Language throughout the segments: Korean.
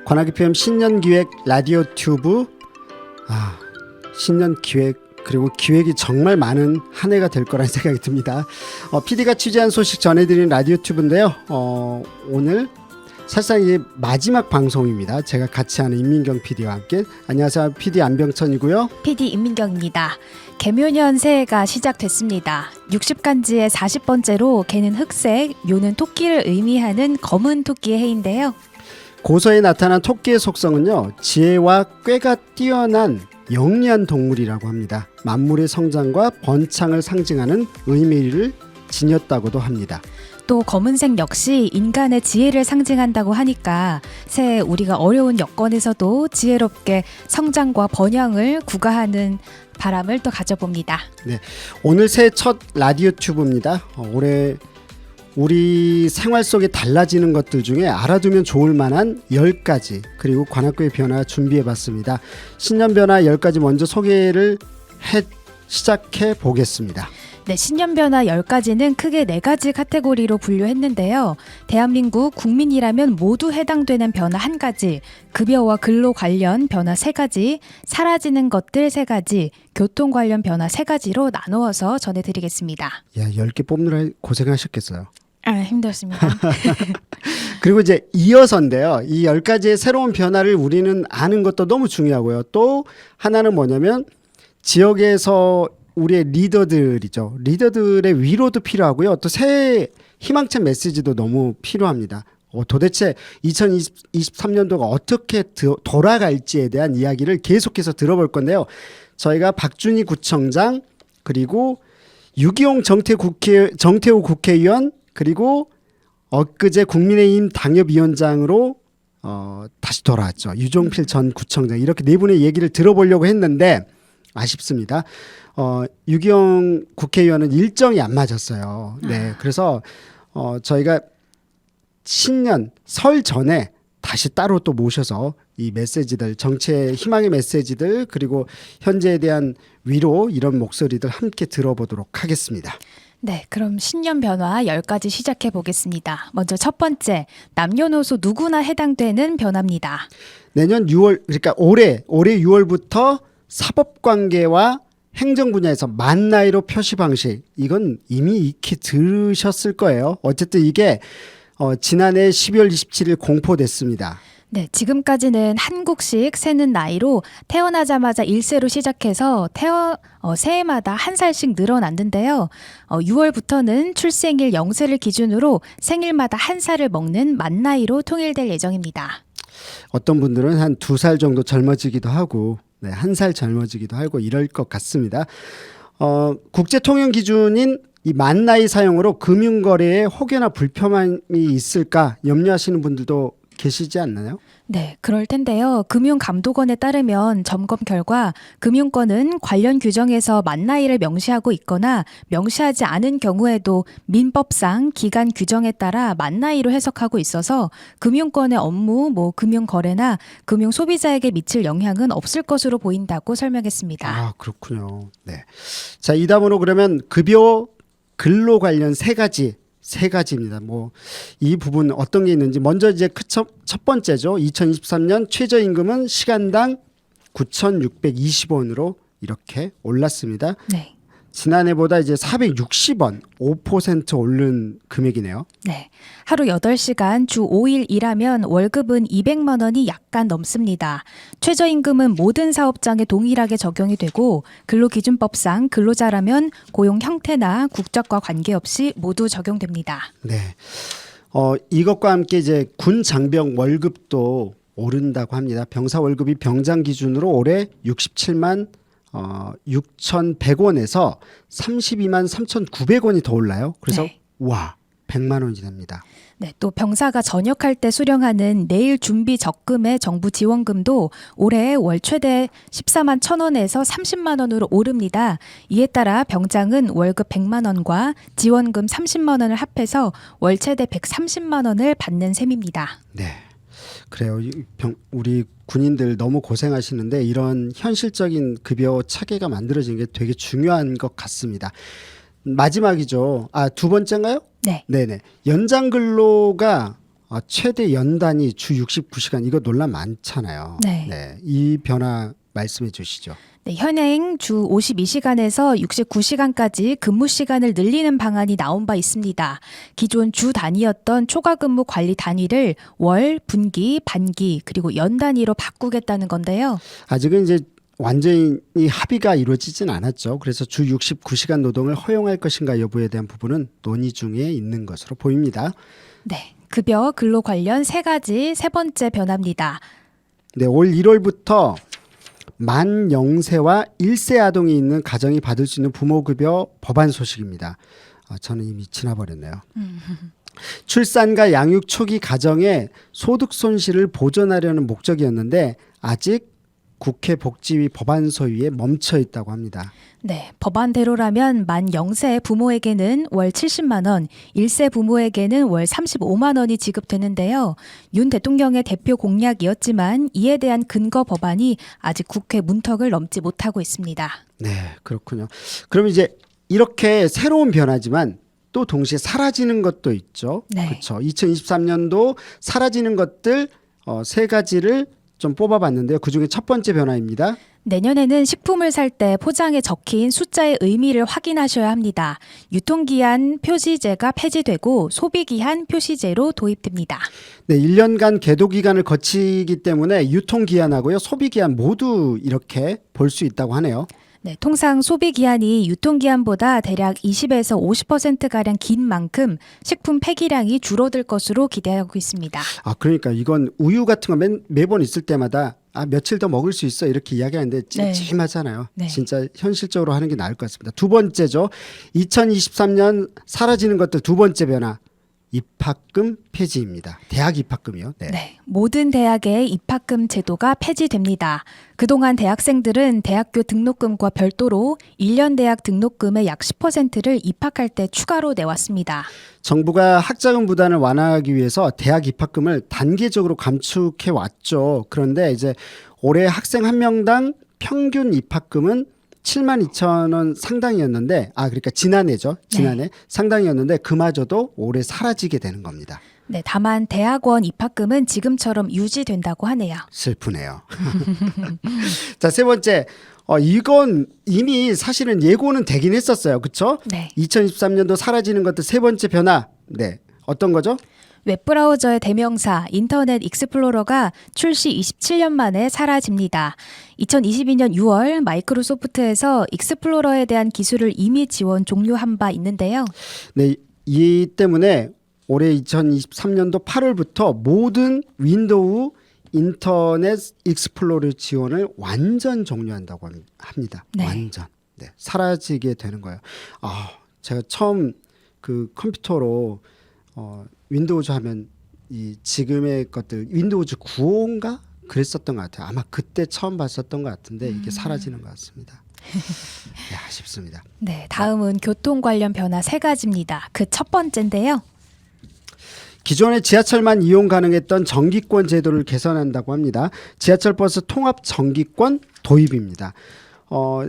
관악 FM 신년기획 라디오 튜브. 신년기획, 그리고 기획이 정말 많은 한 해가 될 거라는 생각이 듭니다. PD가 취재한 소식 전해드리는 라디오 튜브인데요. 오늘 사실상 이게 마지막 방송입니다. 제가 같이 하는 임민경 PD와 함께. 안녕하세요, PD 안병천이고요. PD 임민경입니다. 개묘년 새해가 시작됐습니다. 60간지의 40번째로 개는 흑색, 묘는 토끼를 의미하는 검은 토끼의 해인데요. 고서에 나타난 토끼의 속성은요, 지혜와 꾀가 뛰어난 영리한 동물이라고 합니다. 만물의 성장과 번창을 상징하는 의미를 지녔다고도 합니다. 또 검은색 역시 인간의 지혜를 상징한다고 하니까 새해 우리가 어려운 여건에서도 지혜롭게 성장과 번영을 구가하는 바람을 또 가져봅니다. 네, 오늘 새해 첫 라디오 튜브입니다. 올해 우리 생활 속에 달라지는 것들 중에 알아두면 좋을 만한 10가지, 그리고 관악구의 변화 준비해봤습니다. 신년 변화 10가지 먼저 소개를 시작해 보겠습니다. 네, 신년 변화 10가지는 크게 4가지 카테고리로 분류했는데요. 대한민국 국민이라면 모두 해당되는 변화 1가지, 급여와 근로 관련 변화 3가지, 사라지는 것들 3가지, 교통 관련 변화 3가지로 나누어서 전해드리겠습니다. 야, 10개 뽑느라 고생하셨겠어요. 힘들었습니다. 그리고 이제 이어서인데요. 이 10가지의 새로운 변화를 우리는 아는 것도 너무 중요하고요. 또 하나는 뭐냐면 지역에서 우리의 리더들이죠. 리더들의 위로도 필요하고요. 또 새해 희망찬 메시지도 너무 필요합니다. 도대체 2023년도가 어떻게 돌아갈지에 대한 이야기를 계속해서 들어볼 건데요. 저희가 박준희 구청장, 그리고 유기용 정태우 국회의원, 그리고 엊그제 국민의힘 당협위원장으로 다시 돌아왔죠. 유종필 전 구청장. 이렇게 네 분의 얘기를 들어보려고 했는데 아쉽습니다. 유기용 국회의원은 일정이 안 맞았어요. 네, 그래서 저희가 신년 설 전에 다시 따로 또 모셔서 이 메시지들, 정치의 희망의 메시지들, 그리고 현재에 대한 위로, 이런 목소리들 함께 들어보도록 하겠습니다. 네, 그럼 신년 변화 10가지 시작해 보겠습니다. 먼저 첫 번째, 남녀노소 누구나 해당되는 변화입니다. 내년 6월, 그러니까 올해 6월부터 사법관계와 행정 분야에서 만 나이로 표시 방식, 이건 이미 익히 들으셨을 거예요. 어쨌든 이게 지난해 12월 27일 공포됐습니다. 네, 지금까지는 한국식 세는 나이로 태어나자마자 1세로 시작해서 새해마다 한 살씩 늘어났는데요. 6월부터는 출생일 0세를 기준으로 생일마다 한 살을 먹는 만 나이로 통일될 예정입니다. 어떤 분들은 한 2살 정도 젊어지기도 하고, 네, 1살 젊어지기도 하고 이럴 것 같습니다. 국제 통용 기준인 이 만 나이 사용으로 금융거래에 혹여나 불편함이 있을까 염려하시는 분들도 계시지 않나요? 네, 그럴 텐데요. 금융감독원에 따르면 점검 결과 금융권은 관련 규정에서 만 나이를 명시하고 있거나 명시하지 않은 경우에도 민법상 기간 규정에 따라 만 나이로 해석하고 있어서 금융권의 업무, 금융거래나 금융소비자에게 미칠 영향은 없을 것으로 보인다고 설명했습니다. 그렇군요. 네. 자, 이 다음으로 그러면 급여, 근로 관련 3가지입니다. 이 부분 어떤 게 있는지 먼저 이제 첫 번째죠. 2023년 최저임금은 시간당 9,620원으로 이렇게 올랐습니다. 네. 지난해보다 이제 460원, 5% 오른 금액이네요. 네. 하루 8시간 주 5일 일하면 월급은 200만 원이 약간 넘습니다. 최저임금은 모든 사업장에 동일하게 적용이 되고 근로기준법상 근로자라면 고용 형태나 국적과 관계없이 모두 적용됩니다. 네. 이것과 함께 이제 군 장병 월급도 오른다고 합니다. 병사 월급이 병장 기준으로 올해 67만 6,100원에서 32만 3,900원이 더 올라요. 그래서 네. 와, 100만 원이 됩니다. 네, 또 병사가 전역할 때 수령하는 내일 준비 적금의 정부 지원금도 올해 월 최대 14만 1,000원에서 30만 원으로 오릅니다. 이에 따라 병장은 월급 100만 원과 지원금 30만 원을 합해서 월 최대 130만 원을 받는 셈입니다. 네. 그래요. 우리 군인들 너무 고생하시는데 이런 현실적인 급여 차계가 만들어지는 게 되게 중요한 것 같습니다. 마지막이죠. 두 번째인가요? 네. 네네. 연장 근로가 최대 연단위 주 69시간 이거 논란 많잖아요. 네. 이 변화 말씀해 주시죠. 네, 현행 주 52시간에서 69시간까지 근무 시간을 늘리는 방안이 나온 바 있습니다. 기존 주 단위였던 초과 근무 관리 단위를 월, 분기, 반기 그리고 연 단위로 바꾸겠다는 건데요. 아직은 이제 완전히 합의가 이루어지진 않았죠. 그래서 주 69시간 노동을 허용할 것인가 여부에 대한 부분은 논의 중에 있는 것으로 보입니다. 네, 급여 근로 관련 세 번째 변화입니다. 네, 올 1월부터 만 0세와 1세 아동이 있는 가정이 받을 수 있는 부모급여 법안 소식입니다. 저는 이미 지나버렸네요. 출산과 양육 초기 가정의 소득 손실을 보전하려는 목적이었는데 아직 국회 복지위 법안 소위에 멈춰 있다고 합니다. 네, 법안대로라면 만 0세 부모에게는 월 70만 원, 1세 부모에게는 월 35만 원이 지급되는데요. 윤 대통령의 대표 공약이었지만 이에 대한 근거 법안이 아직 국회 문턱을 넘지 못하고 있습니다. 네, 그렇군요. 그럼 이제 이렇게 새로운 변화지만 또 동시에 사라지는 것도 있죠. 네. 그렇죠. 2023년도 사라지는 것들 세 가지를 좀 뽑아봤는데요. 그중에 첫 번째 변화입니다. 내년에는 식품을 살 때 포장에 적힌 숫자의 의미를 확인하셔야 합니다. 유통기한 표시제가 폐지되고 소비기한 표시제로 도입됩니다. 네, 1년간 계도 기간을 거치기 때문에 유통기한하고요, 소비기한 모두 이렇게 볼 수 있다고 하네요. 네, 통상 소비기한이 유통기한보다 대략 20에서 50%가량 긴 만큼 식품 폐기량이 줄어들 것으로 기대하고 있습니다. 그러니까 이건 우유 같은 거 매번 있을 때마다 며칠 더 먹을 수 있어 이렇게 이야기하는데 찜찜하잖아요. 네. 진짜 현실적으로 하는 게 나을 것 같습니다. 두 번째죠. 2023년 사라지는 것들 두 번째 변화. 입학금 폐지입니다. 대학 입학금이요. 네. 네, 모든 대학의 입학금 제도가 폐지됩니다. 그동안 대학생들은 대학교 등록금과 별도로 1년 대학 등록금의 약 10%를 입학할 때 추가로 내왔습니다. 정부가 학자금 부담을 완화하기 위해서 대학 입학금을 단계적으로 감축해 왔죠. 그런데 이제 올해 학생 한 명당 평균 입학금은 72,000원 상당이었는데 그러니까 지난해죠. 지난해 상당이었는데 그마저도 올해 사라지게 되는 겁니다. 네, 다만 대학원 입학금은 지금처럼 유지된다고 하네요. 슬프네요. 자, 세 번째. 이건 이미 사실은 예고는 되긴 했었어요. 그렇죠? 네. 2023년도 사라지는 것들 세 번째 변화. 네. 어떤 거죠? 웹브라우저의 대명사 인터넷 익스플로러가 출시 27년 만에 사라집니다. 2022년 6월 마이크로소프트에서 익스플로러에 대한 기술을 이미 지원 종료한 바 있는데요. 네, 이 때문에 올해 2023년도 8월부터 모든 윈도우 인터넷 익스플로러 지원을 완전 종료한다고 합니다. 네. 완전. 네, 사라지게 되는 거예요. 제가 처음 그 컴퓨터로 윈도우즈 하면 이 지금의 것들 윈도우즈 95인가 그랬었던 것 같아요. 아마 그때 처음 봤었던 것 같은데 이게 사라지는 것 같습니다. 네, 아쉽습니다. 네, 다음은 교통 관련 변화 세 가지입니다. 그 첫 번째인데요. 기존에 지하철만 이용 가능했던 정기권 제도를 개선한다고 합니다. 지하철 버스 통합 정기권 도입입니다.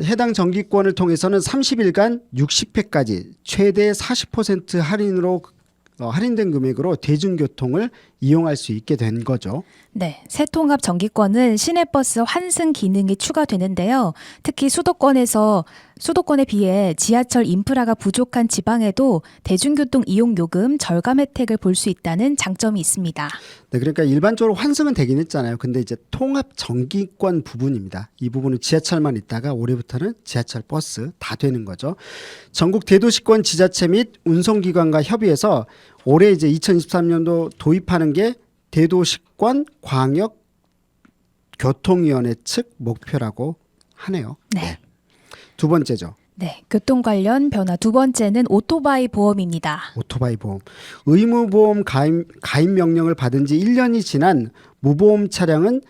해당 정기권을 통해서는 30일간 60회까지 최대 40% 할인으로 할인된 금액으로 대중교통을 이용할 수 있게 된 거죠. 네, 새 통합 정기권은 시내버스 환승 기능이 추가되는데요. 특히 수도권에 비해 지하철 인프라가 부족한 지방에도 대중교통 이용 요금 절감 혜택을 볼 수 있다는 장점이 있습니다. 네, 그러니까 일반적으로 환승은 되긴 했잖아요. 근데 이제 통합 정기권 부분입니다. 이 부분은 지하철만 있다가 올해부터는 지하철 버스 다 되는 거죠. 전국 대도시권 지자체 및 운송기관과 협의해서 올해 이제 2023년도 도입하는 게 대도시권 광역 교통위원회 측 목표라고 하네요. 네. 두 번째죠. 네, 교통 관련 변화 두 번째는 오토바이 보험입니다. 오토바이 보험. 의무보험 가입 명령을 받은 지 1년이 지난 무보험 차량은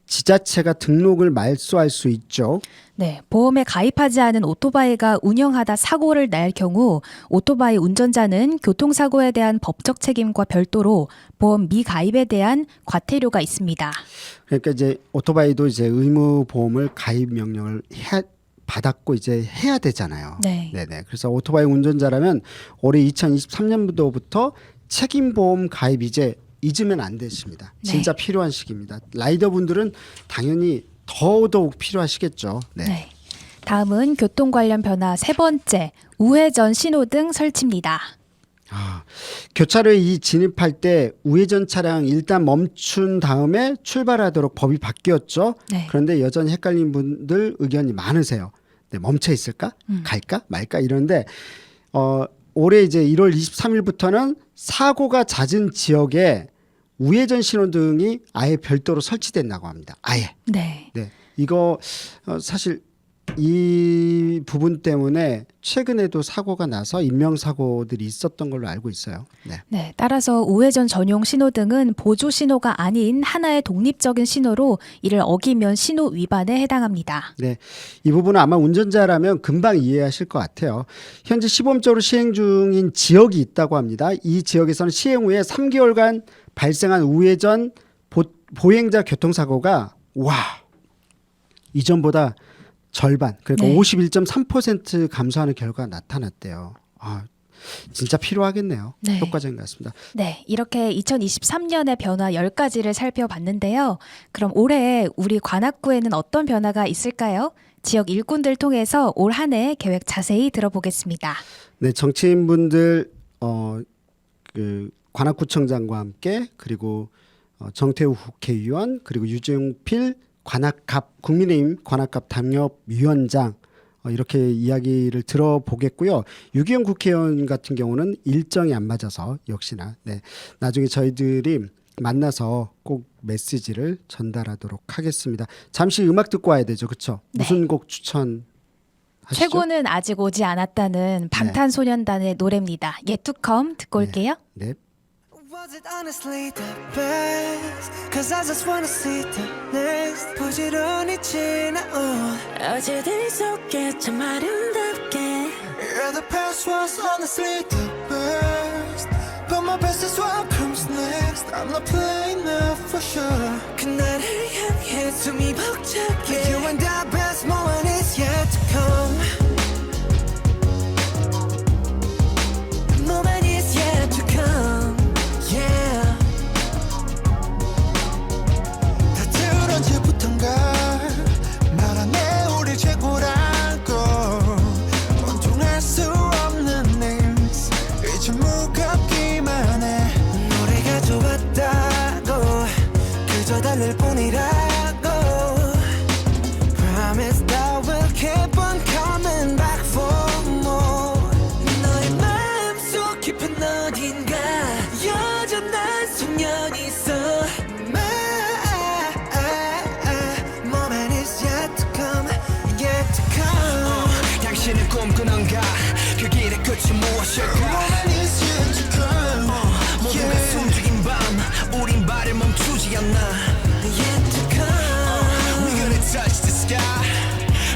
지자체가 등록을 말소할 수 있죠. 네, 보험에 가입하지 않은 오토바이가 운영하다 사고를 낼 경우 오토바이 운전자는 교통사고에 대한 법적 책임과 별도로 보험 미가입에 대한 과태료가 있습니다. 그러니까 이제 오토바이도 이제 의무보험을 가입 명령을 받았고 이제 해야 되잖아요. 네. 네네. 그래서 오토바이 운전자라면 올해 2023년도부터 책임보험 가입 이제 잊으면 안 되십니다. 네. 진짜 필요한 시기입니다. 라이더분들은 당연히 더더욱 필요하시겠죠. 네. 네. 다음은 교통 관련 변화 세 번째, 우회전 신호등 설치입니다. 교차로에 진입할 때 우회전 차량 일단 멈춘 다음에 출발하도록 법이 바뀌었죠. 네. 그런데 여전히 헷갈린 분들 의견이 많으세요. 네, 멈춰 있을까? 갈까? 말까? 이런데 올해 이제 1월 23일부터는 사고가 잦은 지역에 우회전 신호등이 아예 별도로 설치된다고 합니다. 아예. 네. 네. 이거 사실 이 부분 때문에 최근에도 사고가 나서 인명사고들이 있었던 걸로 알고 있어요. 네. 네, 따라서 우회전 전용 신호등은 보조 신호가 아닌 하나의 독립적인 신호로 이를 어기면 신호 위반에 해당합니다. 네, 이 부분은 아마 운전자라면 금방 이해하실 것 같아요. 현재 시범적으로 시행 중인 지역이 있다고 합니다. 이 지역에서는 시행 후에 3개월간 발생한 우회전 보행자 교통사고가 이전보다 절반, 그러니까 네. 51.3% 감소하는 결과가 나타났대요. 진짜 필요하겠네요. 네. 효과적인 것 같습니다. 네, 이렇게 2023년의 변화 10가지를 살펴봤는데요. 그럼 올해 우리 관악구에는 어떤 변화가 있을까요? 지역 일꾼들 통해서 올 한 해 계획 자세히 들어보겠습니다. 네, 정치인분들 관악구청장과 함께 그리고 정태우 국회의원 그리고 유정필 국민의힘 관악갑 당협위원장 이렇게 이야기를 들어보겠고요. 유기영 국회의원 같은 경우는 일정이 안 맞아서 역시나 나중에 저희들이 만나서 꼭 메시지를 전달하도록 하겠습니다. 잠시 음악 듣고 와야 되죠, 그렇죠? 네. 무슨 곡 추천하시죠? 최고는 아직 오지 않았다는 방탄소년단의 노래입니다. Yet to come 듣고 올게요. 네. Was it honestly the best? Cause I just wanna see the next 부지런히 지나온 어제들 속에 참 아름답게 Yeah, the past was honestly the best But my best is what comes next I'm not playing now for sure 그날을 향해 숨이 벅차게 You and the best moment is yet to come Moment is yet to come Yeah 다들 언제부턴가 말하네 우리 최고라고 온통할 수 없는 news 이제 무겁기만 해 노래가 좋았다고 그저 달랠 뿐이라고 Promise that we'll keep on coming back for more 너의 마음속 깊은 어딘가 여전한 소년이 있어 Moment is yet to come, yet to come 당신은 꿈꾸는가 그 길의 끝이 무엇일까 Moment is yet to come, 모두가 숨죽인 밤 우린 발을 멈추지 않나 yet to come We're gonna touch the sky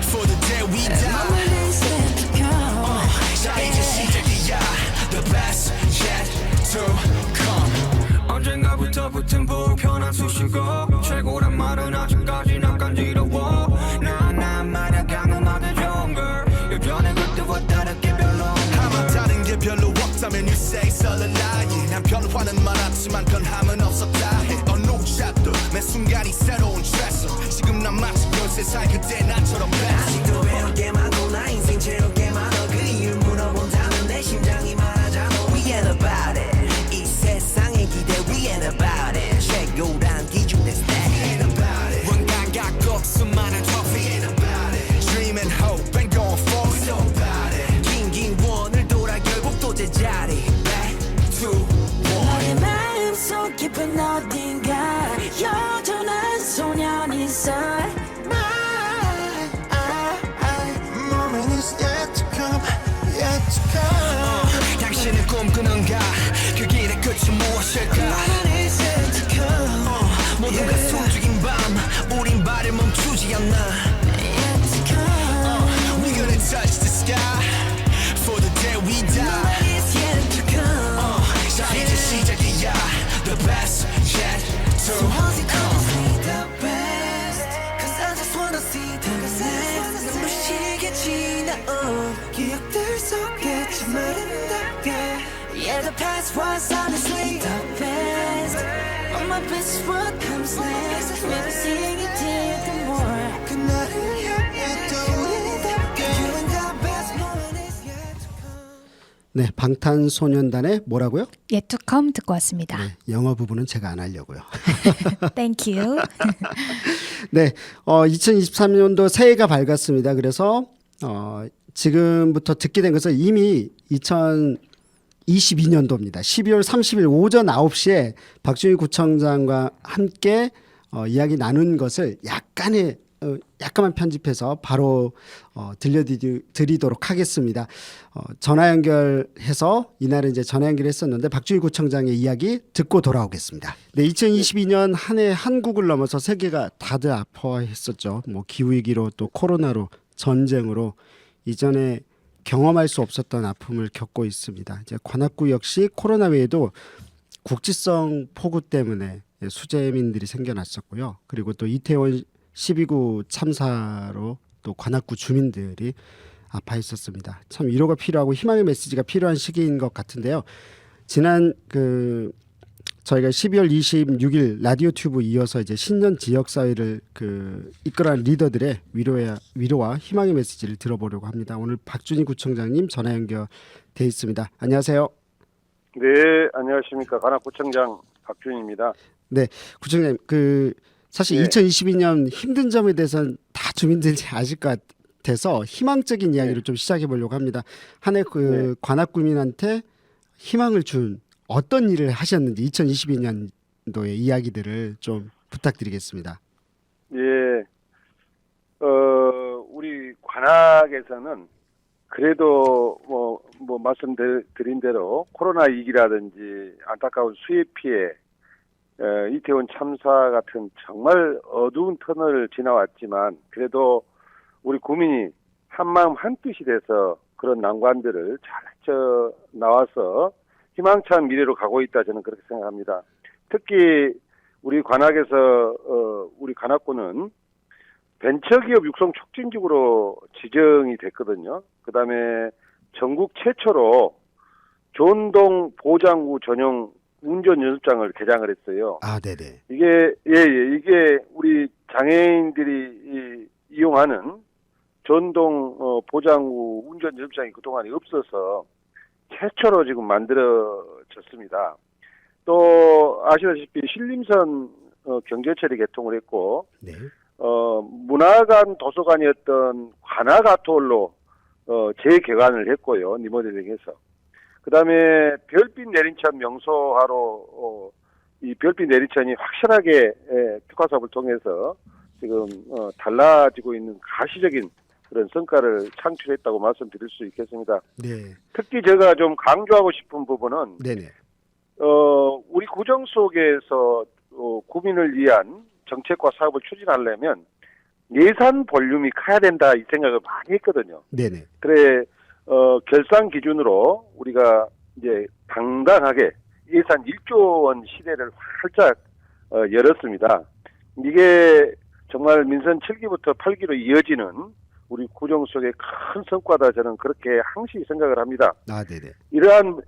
For the day we die Moment is yet to come 자 이제 시작이야 The best yet to come 언젠가부터 붙은 불편한 수식어 최고란 말은 아직까지 난 간지러워 난 말야 강음하게 좋은 걸 예전에 그때와 다르게 별로 아마 다른 게 별로 없다면 you say 썰을 lying 난 변화는 많았지만 변함은 없었다 해 어느 샷도 매 순간이 새로운 트레서 지금 난 마치 13살 그때 나처럼 아직도 배울 게 많고 나 인생 채울 게 많아 그 이유 물어본다면 내 심장이 말하잖아 We ain't about it 이 세상의 기대 We ain't about it 최고란 기준의 스택 We ain't about it 원감각 수많은 trophy We ain't about it Dream and hope and going for it So about it 긴긴 원을 돌아 결국 또 제자리 Back to 너의 마음속 깊은 어딘가 여전한 소년이 있어 Moment is yet to come, yet to come 당신은 꿈꾸는가 그 길의 끝이 무엇일까 Moment is yet to come 모두가 숨죽인 밤 우린 발을 멈추지 않나 Yet to come We're gonna touch the sky For the day we die Moment is yet to come 자 이제 시작이야 The best yet to So was it honestly the best? Cause I just wanna see the next 눈부시게 지나온 기억들 속에 참 아름답게 Yeah, the past was honestly the best my best, what comes next? Maybe seeing it till the more. 그날을 향해 또 우리답게 You and the best moment is yet to come. 네, 방탄소년단의 뭐라고요? Yet to come 듣고 왔습니다. 네, 영어 부분은 제가 안 하려고요. Thank you. 네, 2023년도 새해가 밝았습니다. 그래서 지금부터 듣게 된 것은 이미 2022년도입니다. 12월 30일 오전 9시에 박준희 구청장과 함께 이야기 나눈 것을 약간만 편집해서 바로 들려드리도록 하겠습니다. 전화 연결해서 이날은 이제 전화 연결했었는데 박준희 구청장의 이야기 듣고 돌아오겠습니다. 네, 2022년 한 해 한국을 넘어서 세계가 다들 아파했었죠. 뭐 기후위기로 또 코로나로 전쟁으로 이전에 경험할 수 없었던 아픔을 겪고 있습니다. 이제 관악구 역시 코로나 외에도 국지성 폭우 때문에 수재민들이 생겨났었고요. 그리고 또 이태원 12구 참사로 또 관악구 주민들이 아파했었습니다. 참 위로가 필요하고 희망의 메시지가 필요한 시기인 것 같은데요. 지난 저희가 12월 26일 라디오 튜브 이어서 이제 신년 지역 사회를 이끌어간 리더들의 위로와 희망의 메시지를 들어보려고 합니다. 오늘 박준희 구청장님 전화 연결돼 있습니다. 안녕하세요. 네, 안녕하십니까. 관악구청장 박준희입니다. 네, 구청장님 사실 네. 2022년 힘든 점에 대해서는 다 주민들이 아실 것 같아서 희망적인 이야기를 좀 시작해 보려고 합니다. 한 해 네. 관악구민한테 희망을 준 어떤 일을 하셨는지 2022년도의 이야기들을 좀 부탁드리겠습니다. 예, 우리 관악에서는 그래도 뭐 말씀드린 대로 코로나 위기라든지 안타까운 수해 피해, 이태원 참사 같은 정말 어두운 터널을 지나왔지만 그래도 우리 국민이 한마음 한뜻이 돼서 그런 난관들을 잘 헤쳐나와서 희망찬 미래로 가고 있다 저는 그렇게 생각합니다. 특히 우리 관악에서 우리 관악구는 벤처기업 육성 촉진지구로 지정이 됐거든요. 그다음에 전국 최초로 존동 보장구 전용 운전 연습장을 개장을 했어요. 아, 네네. 이게 우리 장애인들이 이용하는 전동 보장구 운전 연습장이 그동안에 없어서 최초로 지금 만들어졌습니다. 또 아시다시피 신림선 경제철이 개통을 했고 네. 문화관 도서관이었던 관악아트홀로 재개관을 했고요. 리모델링해서. 그다음에 별빛 내린천 명소화로 이 별빛 내린천이 확실하게 특화사업을 통해서 지금 달라지고 있는 가시적인 그런 성과를 창출했다고 말씀드릴 수 있겠습니다. 네. 특히 제가 좀 강조하고 싶은 부분은 네네. 우리 구정 속에서 국민을 위한 정책과 사업을 추진하려면 예산 볼륨이 커야 된다 이 생각을 많이 했거든요. 네네. 그래 결산 기준으로 우리가 이제 당당하게 예산 1조 원 시대를 활짝 열었습니다. 이게 정말 민선 7기부터 8기로 이어지는 우리 구정 속의 큰 성과다 저는 그렇게 항시 생각을 합니다. 아, 네네. 이러한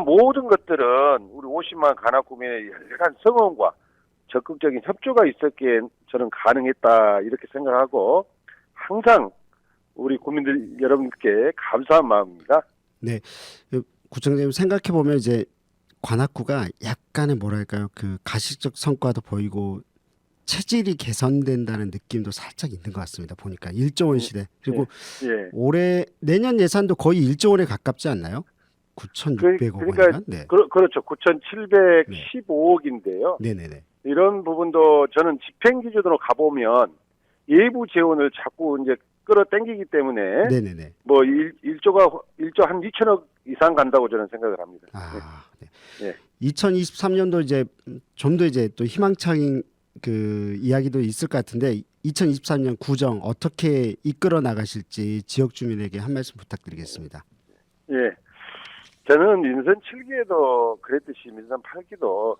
모든 것들은 우리 50만 관악구민의 열렬한 성원과 적극적인 협조가 있었기에 저는 가능했다 이렇게 생각하고 항상 우리 국민들 여러분께 감사한 마음입니다. 네. 구청장님 생각해 보면 이제 관악구가 약간의 뭐랄까요, 가시적 성과도 보이고 체질이 개선된다는 느낌도 살짝 있는 것 같습니다. 보니까 1조 원 시대 그리고 올해 내년 예산도 거의 1조 원에 가깝지 않나요? 9,600억 원인가? 네. 그렇죠. 9,715억인데요. 네네네. 이런 부분도 저는 집행 기준으로 가보면 예부 재원을 자꾸 이제 끌어당기기 때문에 네네네. 뭐 1조 한 2천억 이상 간다고 저는 생각을 합니다. 아, 네. 네. 2023년도 이제 좀 더 이제 또 희망찬 이야기도 있을 것 같은데 2023년 구정 어떻게 이끌어 나가실지 지역 주민에게 한 말씀 부탁드리겠습니다. 예. 저는 민선 7기에도 그랬듯이 민선 8기도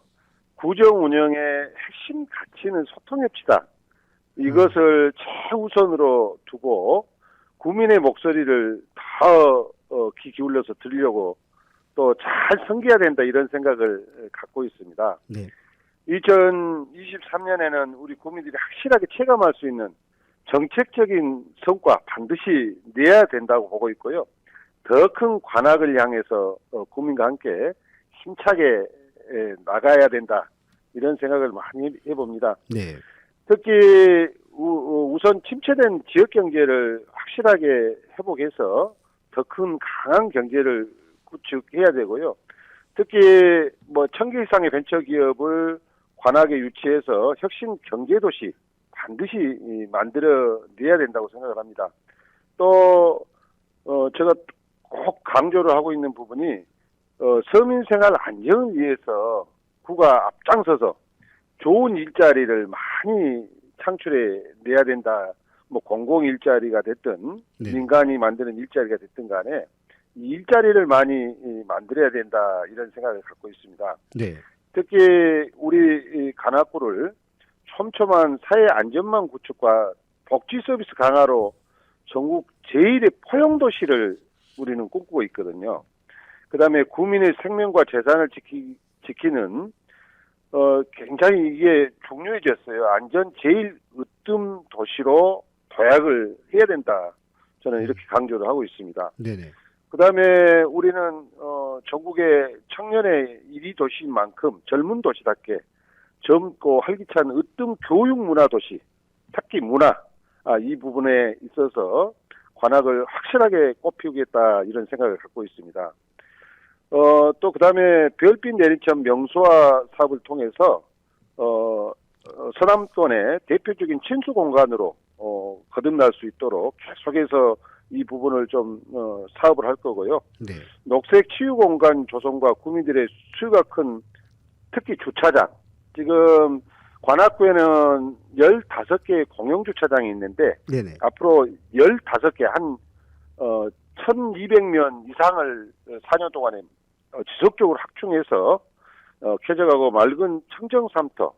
구정 운영의 핵심 가치는 소통합시다. 이것을 최우선으로 두고 국민의 목소리를 더 귀 기울여서 들으려고 또 잘 섬겨야 된다 이런 생각을 갖고 있습니다. 네. 2023년에는 우리 국민들이 확실하게 체감할 수 있는 정책적인 성과 반드시 내야 된다고 보고 있고요. 더 큰 관악을 향해서 국민과 함께 힘차게 나가야 된다. 이런 생각을 많이 해봅니다. 네. 특히 우선 침체된 지역 경제를 확실하게 회복해서 더 큰 강한 경제를 구축해야 되고요. 특히 뭐 1000개 이상의 벤처 기업을 관악에 유치해서 혁신 경제 도시 반드시 만들어내야 된다고 생각을 합니다. 또 제가 꼭 강조를 하고 있는 부분이 서민 생활 안정을 위해서 구가 앞장서서 좋은 일자리를 많이 창출해 내야 된다. 뭐 공공 일자리가 됐든 네. 민간이 만드는 일자리가 됐든 간에 이 일자리를 많이 만들어야 된다 이런 생각을 갖고 있습니다. 네. 특히 우리 이 관악구를 촘촘한 사회 안전망 구축과 복지 서비스 강화로 전국 제1의 포용도시를 우리는 꿈꾸고 있거든요. 그다음에 구민의 생명과 재산을 지키는 굉장히 이게 중요해졌어요. 안전 제일 으뜸 도시로 도약을 해야 된다. 저는 이렇게 강조를 하고 있습니다. 네네. 그다음에 우리는 전국의 청년의 1위 도시인 만큼 젊은 도시답게 젊고 활기찬 으뜸 교육 문화 도시, 특히 문화 이 부분에 있어서 관악을 확실하게 꽃피우겠다 이런 생각을 갖고 있습니다. 또 그다음에 별빛 내리천 명소화 사업을 통해서 서남권의 대표적인 친수 공간으로 거듭날 수 있도록 계속해서 이 부분을 좀 사업을 할 거고요. 네. 녹색 치유 공간 조성과 구민들의 수요가 큰 특히 주차장. 지금 관악구에는 15개의 공영 주차장이 있는데 네네. 앞으로 15개 한 1200명 이상을 4년 동안에 지속적으로 확충해서 쾌적하고 맑은 청정삼터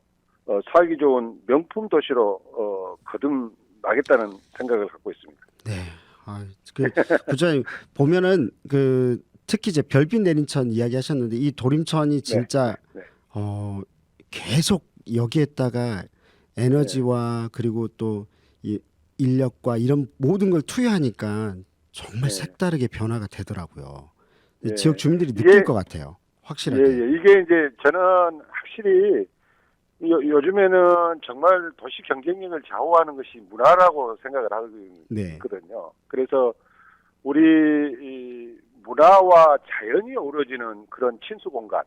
살기 좋은 명품 도시로 거듭나겠다는 생각을 갖고 있습니다. 네. 부장님 보면은 특히 이제 별빛 내린천 이야기하셨는데 이 도림천이 진짜 네. 계속 여기에다가 에너지와 그리고 또 이 인력과 이런 모든 걸 투여하니까 정말 네. 색다르게 변화가 되더라고요. 네. 지역 주민들이 이게- 느낄 것 같아요. 확실하게. 이게 이제 저는 확실히 요즘에는 정말 도시 경쟁력을 좌우하는 것이 문화라고 생각을 하고 네. 있거든요. 그래서 우리 이 문화와 자연이 어우러지는 그런 친수 공간,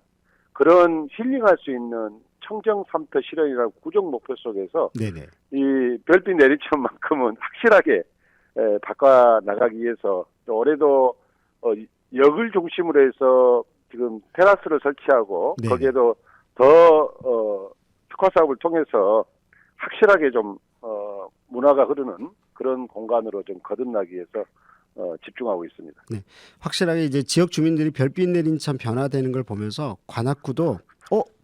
그런 힐링할 수 있는 청정 삼터 실현이라는 구정 목표 속에서 네네. 이 별빛 내리천만큼은 확실하게 바꿔 나가기 위해서 또 올해도 역을 중심으로 해서 지금 테라스를 설치하고 네. 거기에도 더 특화 사업을 통해서 확실하게 좀 문화가 흐르는 그런 공간으로 좀 거듭나기 위해서 집중하고 있습니다. 확실하게 이제 지역 주민들이 별빛 내린천 변화되는 걸 보면서 관악구도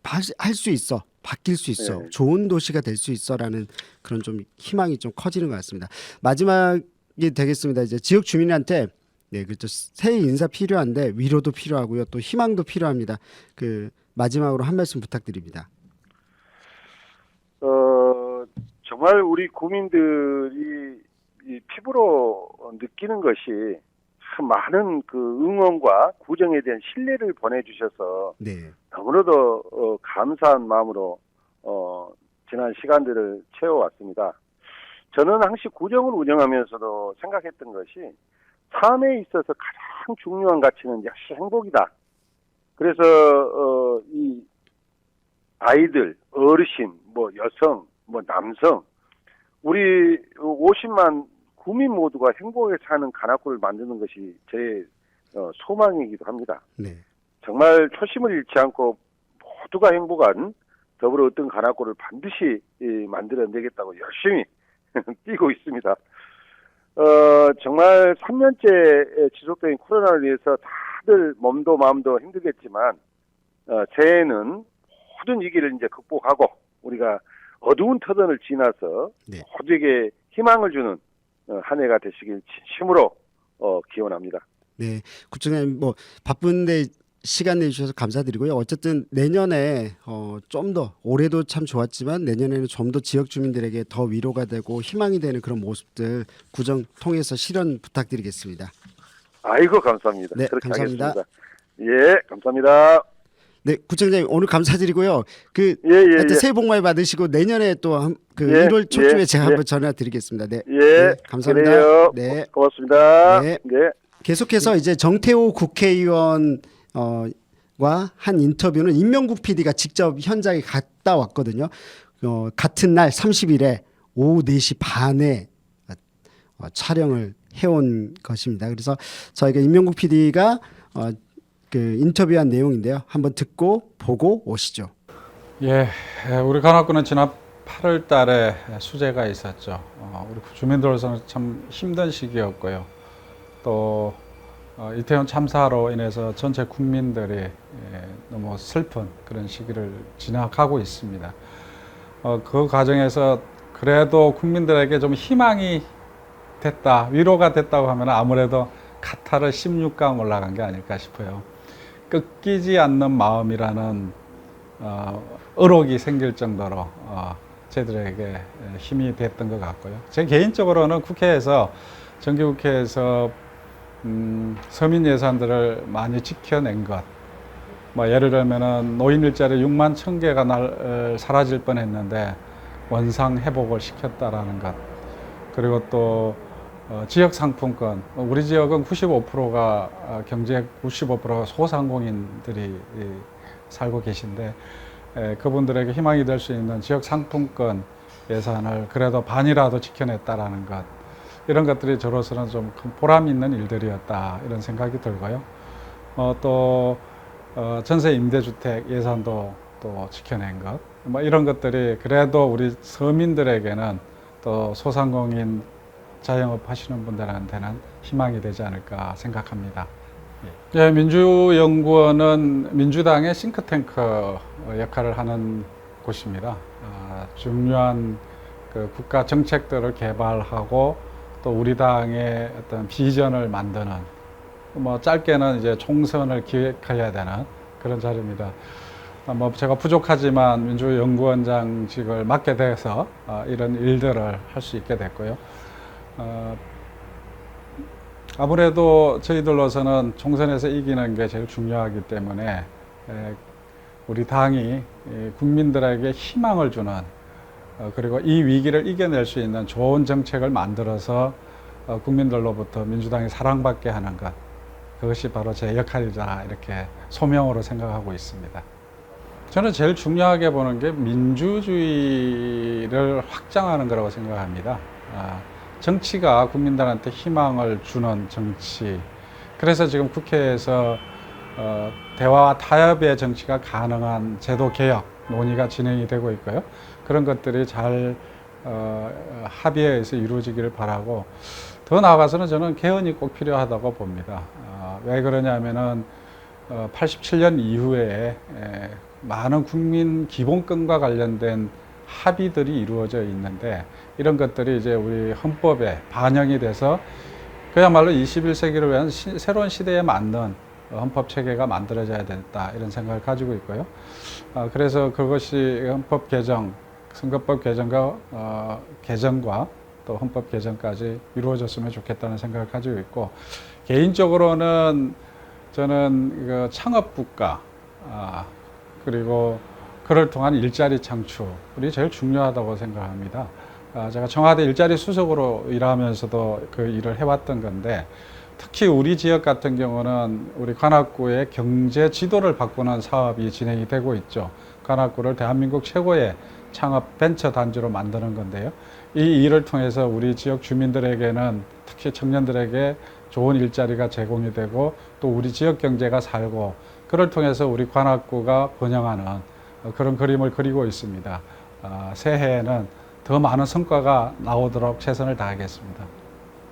할 수 있어. 바뀔 수 있어. 네. 좋은 도시가 될 수 있어라는 그런 좀 희망이 좀 커지는 것 같습니다. 마지막이 되겠습니다. 이제 지역 주민한테 그렇죠. 새해 인사 필요한데 위로도 필요하고요. 또 희망도 필요합니다. 마지막으로 한 말씀 부탁드립니다. 정말 우리 국민들이 이 피부로 느끼는 것이 참 많은 응원과 구정에 대한 신뢰를 보내주셔서 네. 너무나도 감사한 마음으로 지난 시간들을 채워왔습니다. 저는 항시 구정을 운영하면서도 생각했던 것이 삶에 있어서 가장 중요한 가치는 역시 행복이다. 그래서 이 아이들, 어르신, 여성, 남성 우리 50만 국민 모두가 행복하게 사는 관악구를 만드는 것이 제 소망이기도 합니다. 네. 정말 초심을 잃지 않고 모두가 행복한 더불어 어떤 관악구를 반드시 만들어내겠다고 열심히 뛰고 있습니다. 정말 3년째 지속적인 코로나를 위해서 다들 몸도 마음도 힘들겠지만 새해에는 모든 위기를 이제 극복하고 우리가 어두운 터전을 지나서 네. 모두에게 희망을 주는 한 해가 되시길 진심으로 기원합니다. 네. 구청장님 바쁜데 시간 내주셔서 감사드리고요. 어쨌든 내년에 좀 더 올해도 참 좋았지만 내년에는 좀 더 지역 주민들에게 더 위로가 되고 희망이 되는 그런 모습들 구정 통해서 실현 부탁드리겠습니다. 아이고 감사합니다. 네, 그렇게 감사합니다. 하겠습니다. 예, 감사합니다. 네, 구청장님 오늘 감사드리고요. 그 예, 예, 하여튼 예. 새해 복 많이 받으시고 내년에 또 그 예, 1월 초쯤에 예, 제가 예. 한번 전화 드리겠습니다. 네. 예, 네, 감사합니다. 그래요. 네. 고맙습니다. 네. 네. 계속해서 이제 정태호 국회의원 과 한 인터뷰는 임명국 PD가 직접 현장에 갔다 왔거든요. 같은 날 30일에 오후 4시 반에 촬영을 해온 것입니다. 그래서 저희가 임명국 PD가 그 인터뷰한 내용인데요. 한번 듣고 보고 오시죠. 예, 우리 관악구는 지난 8월 달에 수재가 있었죠. 우리 주민들로서는 참 힘든 시기였고요. 또 이태원 참사로 인해서 전체 국민들이 너무 슬픈 그런 시기를 지나가고 있습니다. 그 과정에서 그래도 국민들에게 좀 희망이 됐다, 위로가 됐다고 하면 아무래도 카타르 16강 올라간 게 아닐까 싶어요. 꺾이지 않는 마음이라는 의욕이 생길 정도로 저희들에게 힘이 됐던 것 같고요. 제 개인적으로는 국회에서, 정기국회에서 서민 예산들을 많이 지켜낸 것, 뭐 예를 들면은 노인 일자리 6만 1,000개가 사라질 뻔했는데 원상 회복을 시켰다라는 것, 그리고 또 지역 상품권, 우리 지역은 95%가 경제 95%가 소상공인들이 살고 계신데 그분들에게 희망이 될 수 있는 지역 상품권 예산을 그래도 반이라도 지켜냈다라는 것, 이런 것들이 저로서는 좀 큰 보람 있는 일들이었다 이런 생각이 들고요. 또 전세 임대주택 예산도 또 지켜낸 것, 뭐 이런 것들이 그래도 우리 서민들에게는 또 소상공인 자영업 하시는 분들한테는 희망이 되지 않을까 생각합니다. 예, 민주연구원은 민주당의 싱크탱크 역할을 하는 곳입니다. 중요한 그 국가 정책들을 개발하고 또 우리 당의 어떤 비전을 만드는, 뭐 짧게는 이제 총선을 기획해야 되는 그런 자리입니다. 뭐 제가 부족하지만 민주연구원장직을 맡게 돼서 이런 일들을 할 수 있게 됐고요. 아무래도 저희들로서는 총선에서 이기는 게 제일 중요하기 때문에 우리 당이 국민들에게 희망을 주는, 그리고 이 위기를 이겨낼 수 있는 좋은 정책을 만들어서 국민들로부터 민주당이 사랑받게 하는 것, 그것이 바로 제 역할이다 이렇게 소명으로 생각하고 있습니다. 저는 제일 중요하게 보는 게 민주주의를 확장하는 거라고 생각합니다. 정치가 국민들한테 희망을 주는 정치, 그래서 지금 국회에서 대화와 타협의 정치가 가능한 제도 개혁 논의가 진행이 되고 있고요. 그런 것들이 잘 합의에 의해서 이루어지기를 바라고, 더 나아가서는 저는 개헌이 꼭 필요하다고 봅니다. 왜 그러냐면은 87년 이후에 많은 국민 기본권과 관련된 합의들이 이루어져 있는데 이런 것들이 이제 우리 헌법에 반영이 돼서 그야말로 21세기를 위한 새로운 시대에 맞는 헌법 체계가 만들어져야 된다 이런 생각을 가지고 있고요. 그래서 그것이 헌법 개정, 선거법 개정과 개정과 또 헌법 개정까지 이루어졌으면 좋겠다는 생각을 가지고 있고, 개인적으로는 저는 그 창업국가 그리고 그를 통한 일자리 창출이 제일 중요하다고 생각합니다. 제가 청와대 일자리 수석으로 일하면서도 그 일을 해왔던 건데, 특히 우리 지역 같은 경우는 우리 관악구의 경제 지도를 바꾸는 사업이 진행이 되고 있죠. 관악구를 대한민국 최고의 창업 벤처 단지로 만드는 건데요. 이 일을 통해서 우리 지역 주민들에게는, 특히 청년들에게 좋은 일자리가 제공이 되고 또 우리 지역 경제가 살고, 그를 통해서 우리 관악구가 번영하는 그런 그림을 그리고 있습니다. 새해에는 더 많은 성과가 나오도록 최선을 다하겠습니다.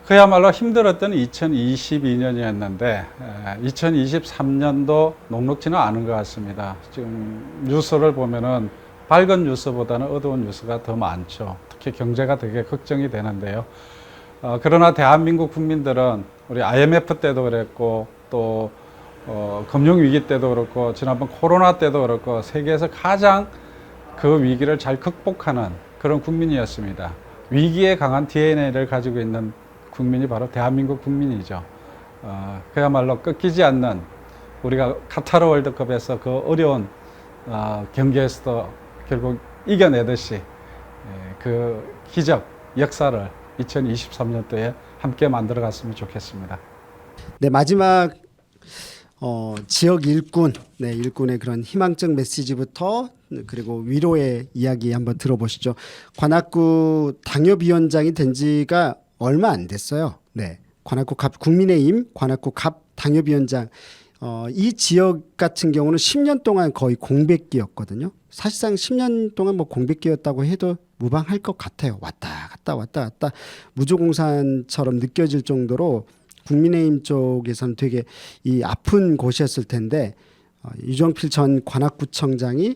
그야말로 힘들었던 2022년이었는데 2023년도 녹록지는 않은 것 같습니다. 지금 뉴스를 보면은 밝은 뉴스보다는 어두운 뉴스가 더 많죠. 특히 경제가 되게 걱정이 되는데요. 그러나 대한민국 국민들은 우리 IMF 때도 그랬고 또 금융 위기 때도 그렇고 지난번 코로나 때도 그렇고 세계에서 가장 그 위기를 잘 극복하는 그런 국민이었습니다. 위기에 강한 DNA를 가지고 있는 국민이 바로 대한민국 국민이죠. 그야말로 꺾이지 않는 우리가 카타르 월드컵에서 그 어려운 경기에서도 결국 이겨내듯이 그 기적, 역사를 2023년도에 함께 만들어 갔으면 좋겠습니다. 네, 마지막 지역 일꾼, 네, 일꾼의 그런 희망적 메시지부터 그리고 위로의 이야기 한번 들어보시죠. 관악구 당협위원장이 된 지가 얼마 안 됐어요. 네, 관악구 갑 국민의힘 관악구 갑 당협위원장. 이 지역 같은 경우는 10년 동안 거의 공백기였거든요. 사실상 10년 동안 뭐 공백기였다고 해도 무방할 것 같아요. 왔다 갔다 무주공산처럼 느껴질 정도로 국민의힘 쪽에서는 되게 이 아픈 곳이었을 텐데 유정필 전 관악구청장이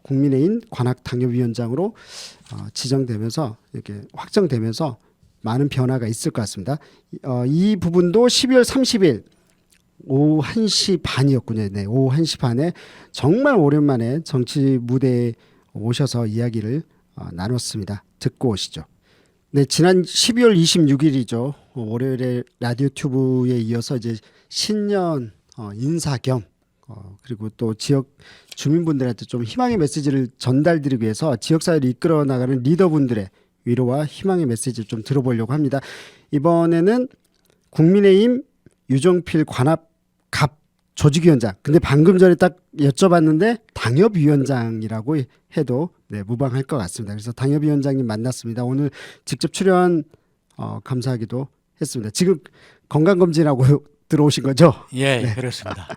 국민의힘 관악당협위원장으로 지정되면서 이렇게 확정되면서 많은 변화가 있을 것 같습니다. 이 부분도 12월 30일 오후 1시 반이었군요. 네, 오후 1시 반에 정말 오랜만에 정치 무대에 오셔서 이야기를 나눴습니다. 듣고 오시죠. 네, 지난 12월 26일이죠. 월요일에 라디오 튜브에 이어서 이제 신년 인사 겸 그리고 또 지역 주민분들한테 좀 희망의 메시지를 전달드리기 위해서 지역사회를 이끌어 나가는 리더분들의 위로와 희망의 메시지를 좀 들어보려고 합니다. 이번에는 국민의힘 유정필 관합 갑 조직위원장. 근데 방금 전에 딱 여쭤봤는데 당협위원장이라고 해도 네, 무방할 것 같습니다. 그래서 당협위원장님 만났습니다. 오늘 직접 출연 감사하기도 했습니다. 지금 건강검진하고 들어오신 거죠? 예, 네. 그렇습니다.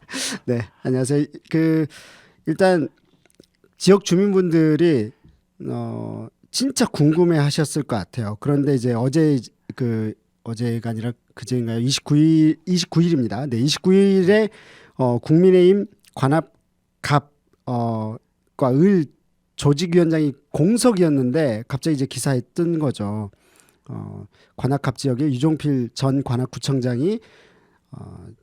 네, 안녕하세요. 일단 지역 주민분들이 진짜 궁금해하셨을 것 같아요. 그런데 이제 어제가 아니라 그제인가요? 29일입니다. 네, 29일에 국민의힘 관합 갑과 을 조직위원장이 공석이었는데 갑자기 이제 기사에 뜬 거죠. 관악갑 지역의 유종필 전 관악구청장이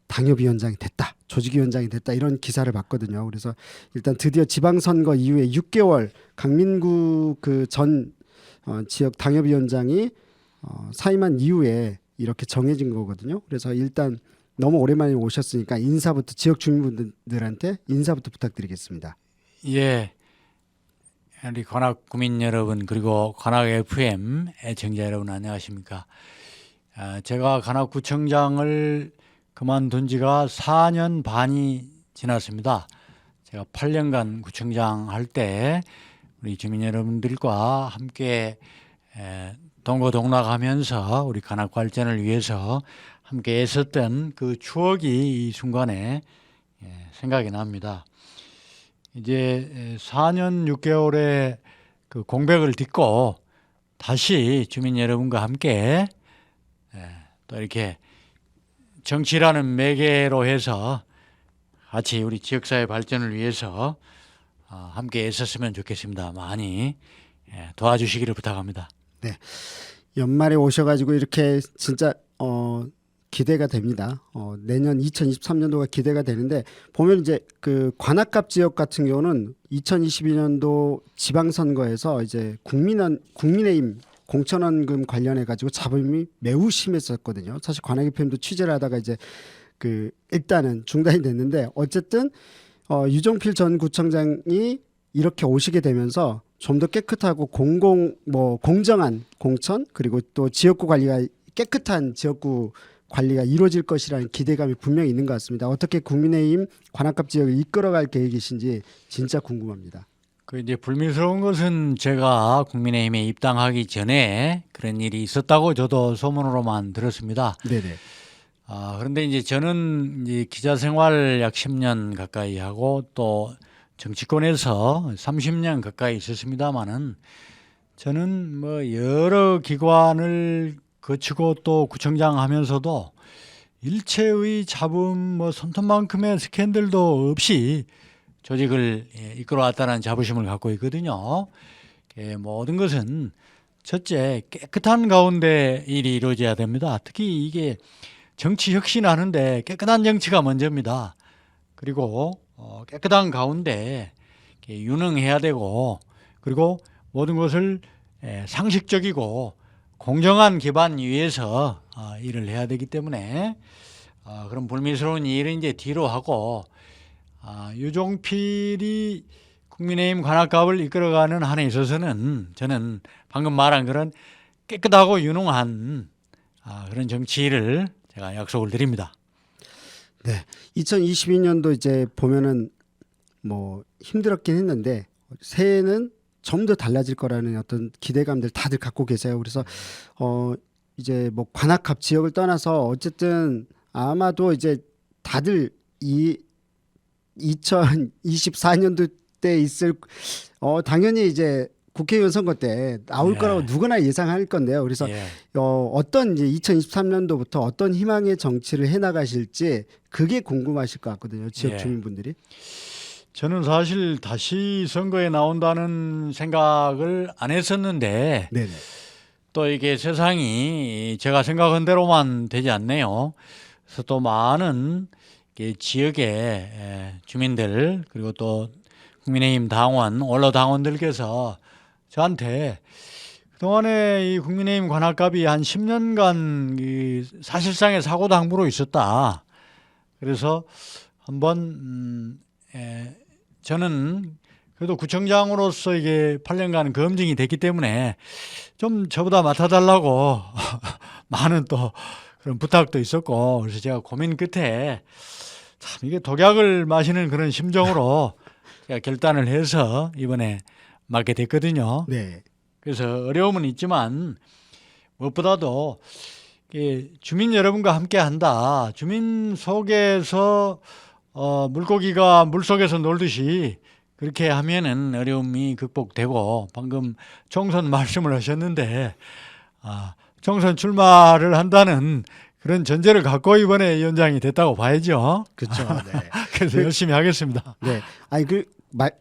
당협위원장이 됐다, 조직위원장이 됐다 이런 기사를 봤거든요. 그래서 일단 드디어 지방선거 이후에 6개월 강민구 그 전 지역 당협위원장이 사임한 이후에 이렇게 정해진 거거든요. 그래서 일단 너무 오랜만에 오셨으니까 인사부터 지역 주민분들한테 인사부터 부탁드리겠습니다. 예, 우리 관악 구민 여러분 그리고 관악 FM 애청자 여러분 안녕하십니까? 제가 관악구청장을 그만둔 지가 4년 반이 지났습니다. 제가 8년간 구청장 할 때 우리 주민 여러분들과 함께 동고동락하면서 우리 관악 발전을 위해서 함께 애썼던 그 추억이 이 순간에 생각이 납니다. 이제 4년 6개월의 그 공백을 딛고 다시 주민 여러분과 함께 또 이렇게 정치라는 매개로 해서 같이 우리 지역사회 발전을 위해서 함께 애썼으면 좋겠습니다. 많이 도와주시기를 부탁합니다. 네, 연말에 오셔가지고 이렇게 진짜 기대가 됩니다. 내년 2023년도가 기대가 되는데 보면 이제 그 관악갑 지역 같은 경우는 2022년도 지방선거에서 이제 국민의힘 공천원금 관련해 가지고 잡음이 매우 심했었거든요. 사실 관악 FM도 취재를 하다가 이제 그 일단은 중단이 됐는데 어쨌든 유정필 전 구청장이 이렇게 오시게 되면서 좀 더 깨끗하고 공정한 공천 그리고 또 지역구 관리가 깨끗한 지역구 관리가 이루어질 것이라는 기대감이 분명히 있는 것 같습니다. 어떻게 국민의힘 관악갑 지역을 이끌어갈 계획이신지 진짜 궁금합니다. 그 이제 불미스러운 것은 제가 국민의힘에 입당하기 전에 그런 일이 있었다고 저도 소문으로만 들었습니다. 네네. 그런데 이제 저는 이제 기자 생활 약 10년 가까이 하고 또 정치권에서 30년 가까이 있었습니다만은 저는 뭐 여러 기관을 거치고 또 구청장 하면서도 일체의 잡음 뭐 손톱만큼의 스캔들도 없이 조직을 이끌어왔다는 자부심을 갖고 있거든요. 모든 것은 첫째 깨끗한 가운데 일이 이루어져야 됩니다. 특히 이게 정치 혁신하는데 깨끗한 정치가 먼저입니다. 그리고 깨끗한 가운데 이렇게 유능해야 되고, 그리고 모든 것을 상식적이고 공정한 기반 위에서 일을 해야 되기 때문에 그런 불미스러운 일은 이제 뒤로 하고, 유종필이 국민의힘 관악갑을 이끌어가는 한에 있어서는 저는 방금 말한 그런 깨끗하고 유능한 그런 정치를 제가 약속을 드립니다. 네. 2022년도 이제 보면은 뭐 힘들었긴 했는데 새해는 좀 더 달라질 거라는 어떤 기대감들 다들 갖고 계세요. 그래서 이제 뭐 관악갑 지역을 떠나서 어쨌든 아마도 이제 다들 이 2024년도 때 있을 당연히 이제 국회의원 선거 때 나올 예. 거라고 누구나 예상할 건데요. 그래서 예. 어떤 이제 2023년도부터 어떤 희망의 정치를 해 나가실지 그게 궁금하실 것 같거든요. 지역 예. 주민분들이. 저는 사실 다시 선거에 나온다는 생각을 안 했었는데 네네. 또 이게 세상이 제가 생각한 대로만 되지 않네요. 그래서 또 많은 지역의 주민들, 그리고 또 국민의힘 당원, 원로 당원들께서 저한테 그동안에 이 국민의힘 관악갑이 한 10년간 사실상의 사고당부로 있었다. 그래서 한번 저는 그래도 구청장으로서 이게 8년간 검증이 됐기 때문에 좀 저보다 맡아달라고 많은 또 그런 부탁도 있었고, 그래서 제가 고민 끝에 참 이게 독약을 마시는 그런 심정으로 제가 결단을 해서 이번에 맡게 됐거든요. 네. 그래서 어려움은 있지만 무엇보다도 주민 여러분과 함께 한다. 주민 속에서 물고기가 물속에서 놀듯이 그렇게 하면은 어려움이 극복되고, 방금 총선 말씀을 하셨는데 총선 출마를 한다는 그런 전제를 갖고 이번에 위원장이 됐다고 봐야죠. 그렇죠. 네. 그래서 열심히 하겠습니다. 네. 아니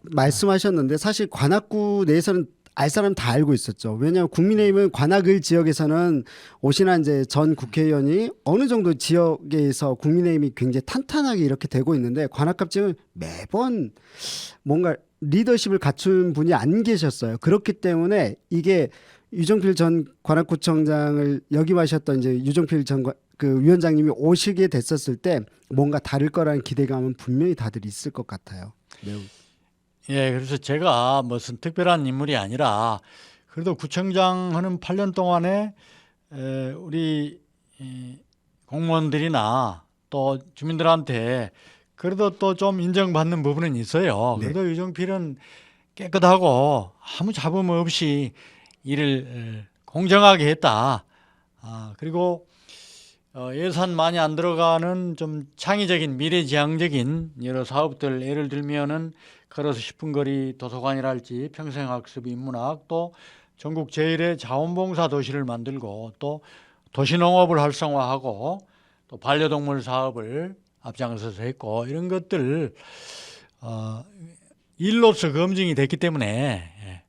말씀하셨는데 사실 관악구 내에서는 알 사람 다 알고 있었죠. 왜냐하면 국민의힘은 관악을 지역에서는 오신한 이제 전 국회의원이 어느 정도 지역에서 국민의힘이 굉장히 탄탄하게 이렇게 되고 있는데 관악갑 지역은 매번 뭔가 리더십을 갖춘 분이 안 계셨어요. 그렇기 때문에 이게 유종필 전 관악구청장을 역임하셨던 이제 유종필 전 그 위원장님이 오시게 됐었을 때 뭔가 다를 거라는 기대감은 분명히 다들 있을 것 같아요. 매우. 예, 그래서 제가 무슨 특별한 인물이 아니라 그래도 구청장 하는 8년 동안에 우리 공무원들이나 또 주민들한테 그래도 또 좀 인정받는 부분은 있어요. 네. 그래도 유종필은 깨끗하고 아무 잡음 없이 일을 공정하게 했다. 그리고 예산 많이 안 들어가는 좀 창의적인 미래지향적인 여러 사업들, 예를 들면은 걸어서 10분 거리 도서관이랄지 평생학습 인문학, 또 전국 제1의 자원봉사 도시를 만들고 또 도시농업을 활성화하고 또 반려동물 사업을 앞장서서 했고, 이런 것들 일로서 검증이 됐기 때문에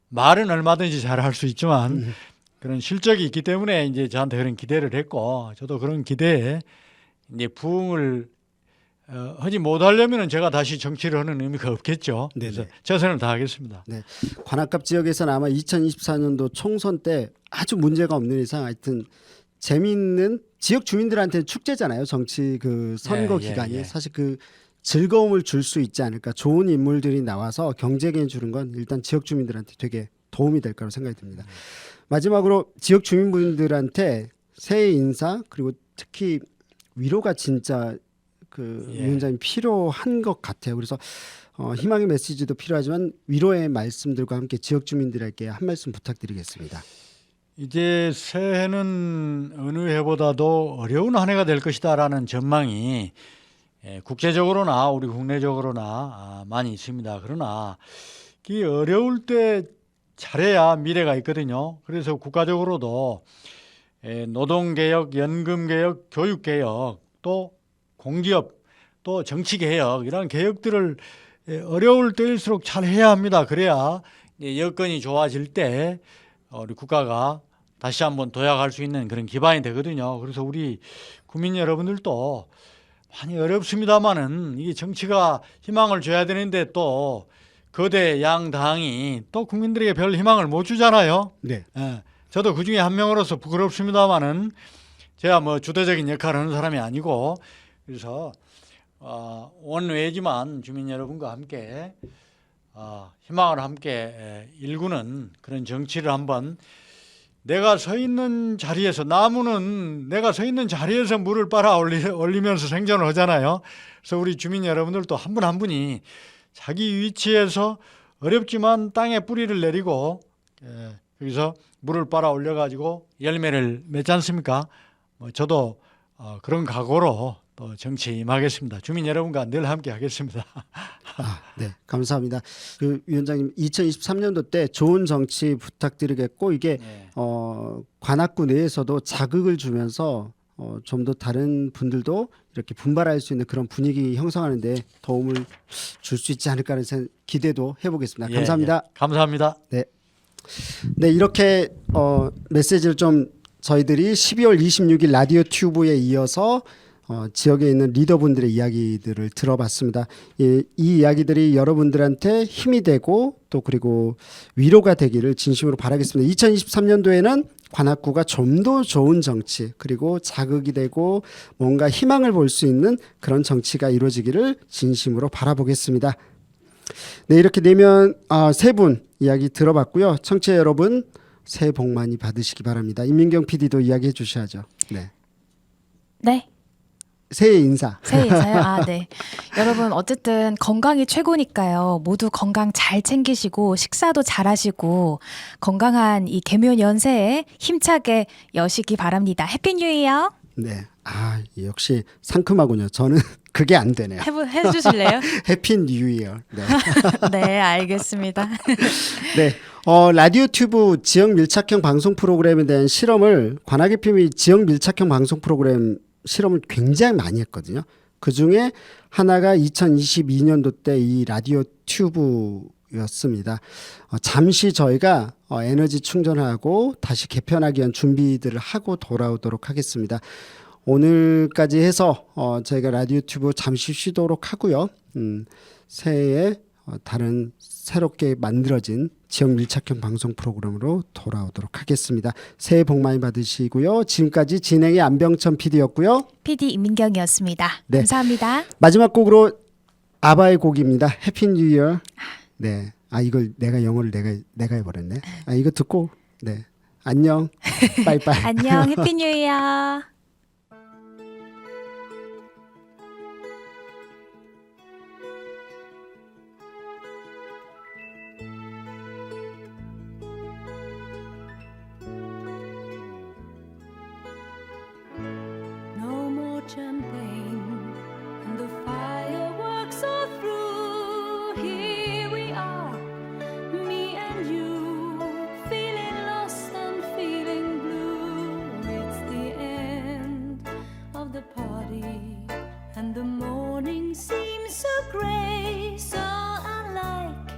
말은 얼마든지 잘할 수 있지만 그런 실적이 있기 때문에 이제 저한테 그런 기대를 했고, 저도 그런 기대에 이제 부응을 하지 못하려면 제가 다시 정치를 하는 의미가 없겠죠. 그래서 네네. 최선을 다하겠습니다. 네. 관악갑 지역에서는 아마 2024년도 총선 때 아주 문제가 없는 이상 하여튼 재미있는 지역 주민들한테는 축제잖아요. 정치 그 선거 예, 기간이 예. 사실 그 즐거움을 줄 수 있지 않을까. 좋은 인물들이 나와서 경제에 주는 건 일단 지역 주민들한테 되게 도움이 될 거라고 생각이 듭니다. 마지막으로 지역 주민분들한테 새해 인사 그리고 특히 위로가 진짜 그 예. 위원장님 필요한 것 같아요. 그래서 희망의 메시지도 필요하지만 위로의 말씀들과 함께 지역 주민들에게 한 말씀 부탁드리겠습니다. 이제 새해는 어느 해보다도 어려운 한 해가 될 것이다라는 전망이 국제적으로나 우리 국내적으로나 많이 있습니다. 그러나 이 어려울 때 잘해야 미래가 있거든요. 그래서 국가적으로도 노동개혁, 연금개혁, 교육개혁, 또 공기업, 또 정치개혁, 이런 개혁들을 어려울 때일수록 잘 해야 합니다. 그래야 여건이 좋아질 때 우리 국가가 다시 한번 도약할 수 있는 그런 기반이 되거든요. 그래서 우리 국민 여러분들도 많이 어렵습니다만은 이게 정치가 희망을 줘야 되는데 또 거대 양당이 또 국민들에게 별 희망을 못 주잖아요. 네. 예, 저도 그 중에 한 명으로서 부끄럽습니다만은 제가 뭐 주도적인 역할을 하는 사람이 아니고 그래서 원외지만 주민 여러분과 함께 희망을 함께 일구는 그런 정치를 한번 내가 서 있는 자리에서 나무는 내가 서 있는 자리에서 물을 빨아 올리면서 생존을 하잖아요. 그래서 우리 주민 여러분들도 한 분 한 분이 자기 위치에서 어렵지만 땅에 뿌리를 내리고 여기서 물을 빨아 올려가지고 열매를 맺지 않습니까? 저도 그런 각오로 또 정치에 임하겠습니다. 주민 여러분과 늘 함께 하겠습니다. 네, 감사합니다. 그 위원장님 2023년도 때 좋은 정치 부탁드리겠고 이게 네. 관악구 내에서도 자극을 주면서 좀 더 다른 분들도 이렇게 분발할 수 있는 그런 분위기 형성하는데 도움을 줄 수 있지 않을까 하는 기대도 해보겠습니다. 예, 감사합니다. 예. 감사합니다. 네, 이렇게 메시지를 좀 저희들이 12월 26일 라디오 튜브에 이어서 지역에 있는 리더분들의 이야기들을 들어봤습니다. 이 이야기들이 여러분들한테 힘이 되고 또 그리고 위로가 되기를 진심으로 바라겠습니다. 2023년도에는 관악구가 좀 더 좋은 정치 그리고 자극이 되고 뭔가 희망을 볼 수 있는 그런 정치가 이루어지기를 진심으로 바라보겠습니다. 네, 이렇게 되면 세 분 이야기 들어봤고요. 청취자 여러분 새해 복 많이 받으시기 바랍니다. 임민경 PD도 이야기해 주셔야죠. 네. 네. 새해 인사. 새해 인사요? 네. 여러분 어쨌든 건강이 최고니까요. 모두 건강 잘 챙기시고 식사도 잘 하시고 건강한 이 개묘 연새에 힘차게 여시기 바랍니다. 해피 뉴 이어. 네. 역시 상큼하군요. 저는 그게 안 되네요. 해주실래요? 해피 뉴 이어. 네. 네, 알겠습니다. 네. 라디오 튜브 지역 밀착형 방송 프로그램에 대한 실험을 관악 FM이 지역 밀착형 방송 프로그램 실험을 굉장히 많이 했거든요. 그 중에 하나가 2022년도 때 이 라디오 튜브였습니다. 잠시 저희가 에너지 충전하고 다시 개편하기 위한 준비들을 하고 돌아오도록 하겠습니다. 오늘까지 해서 저희가 라디오 튜브 잠시 쉬도록 하고요. 새해에 다른 새롭게 만들어진 지역 밀착형 방송 프로그램으로 돌아오도록 하겠습니다. 새해 복 많이 받으시고요. 지금까지 진행의 안병천 PD였고요. PD 임민경이었습니다. 네. 감사합니다. 마지막 곡으로 아바의 곡입니다. 해피 뉴 이어. 네. 이걸 내가 영어를 내가 해버렸네. 이거 듣고 네. 안녕. 빠이빠이. 안녕. 해피 뉴 이어. No more champagne and the fireworks are through. Here we are, me and you, feeling lost and feeling blue. It's the end of the party and the morning seems so grey, so unlike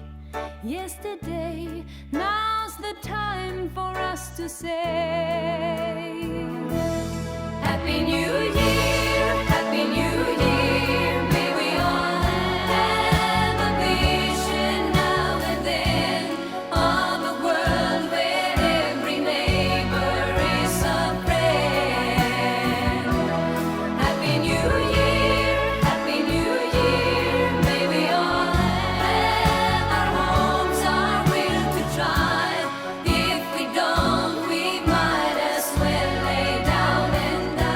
yesterday. Now's the time for us to say Happy New Year, Happy New Year. May we all have a vision now and then of a world where every neighbor is a friend. Happy New Year, Happy New Year. May we all have our homes, our will to try. If we don't, we might as well lay down and die.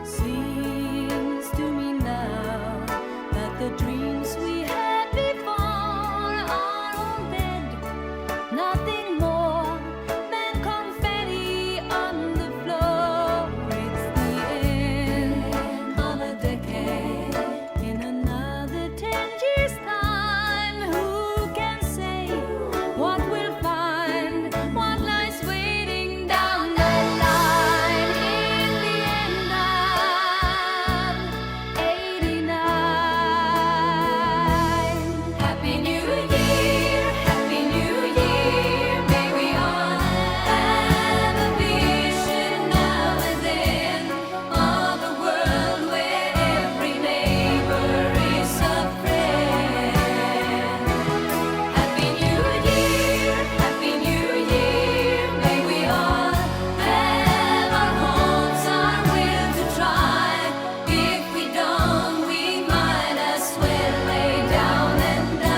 Seems to me now that the dreams we had before are all dead. Nothing more than confetti on the floor. It's the end of a decade. In another 10 years' time, who can say what we'll find? What lies waiting down the line? In the end of 89. Happy New Year, Happy New Year. May we all have a vision now and then of a world where every neighbor is a friend. Happy New Year, Happy New Year. May we all have our hopes, our will to try. If we don't, we might as well lay down and die.